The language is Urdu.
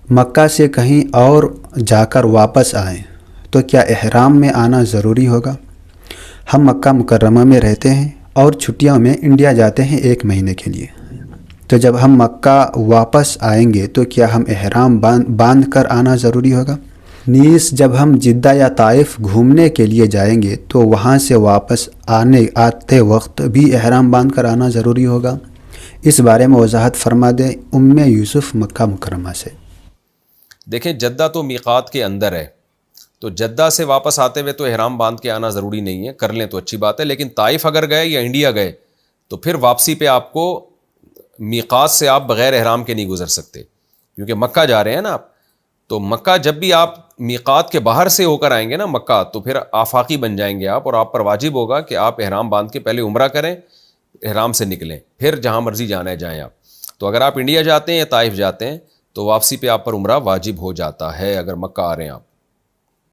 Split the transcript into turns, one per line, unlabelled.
مکہ سے کہیں اور جا کر واپس آئیں تو کیا احرام میں آنا ضروری ہوگا؟ ہم مکہ مکرمہ میں رہتے ہیں اور چھٹیوں میں انڈیا جاتے ہیں 1 مہینے کے لیے، تو جب ہم مکہ واپس آئیں گے تو کیا ہم احرام باندھ کر آنا ضروری ہوگا؟ نیز جب ہم جدہ یا طائف گھومنے کے لیے جائیں گے تو وہاں سے واپس آتے وقت بھی احرام باندھ کر آنا ضروری ہوگا؟ اس بارے میں وضاحت فرما دیں ام یوسف مکہ مکرمہ سے۔
دیکھیں، جدہ تو میقات کے اندر ہے، تو جدہ سے واپس آتے ہوئے تو احرام باندھ کے آنا ضروری نہیں ہے، کر لیں تو اچھی بات ہے، لیکن طائف اگر گئے یا انڈیا گئے تو پھر واپسی پہ آپ کو میقات سے آپ بغیر احرام کے نہیں گزر سکتے، کیونکہ مکہ جا رہے ہیں نا آپ۔ تو مکہ جب بھی آپ میقات کے باہر سے ہو کر آئیں گے نا مکہ، تو پھر آفاقی بن جائیں گے آپ، اور آپ پر واجب ہوگا کہ آپ احرام باندھ کے پہلے عمرہ کریں، احرام سے نکلیں، پھر جہاں مرضی جانا ہے جائیں آپ۔ تو اگر آپ انڈیا جاتے ہیں یا طائف جاتے ہیں تو واپسی پہ آپ پر عمرہ واجب ہو جاتا ہے اگر مکہ آ رہے ہیں آپ۔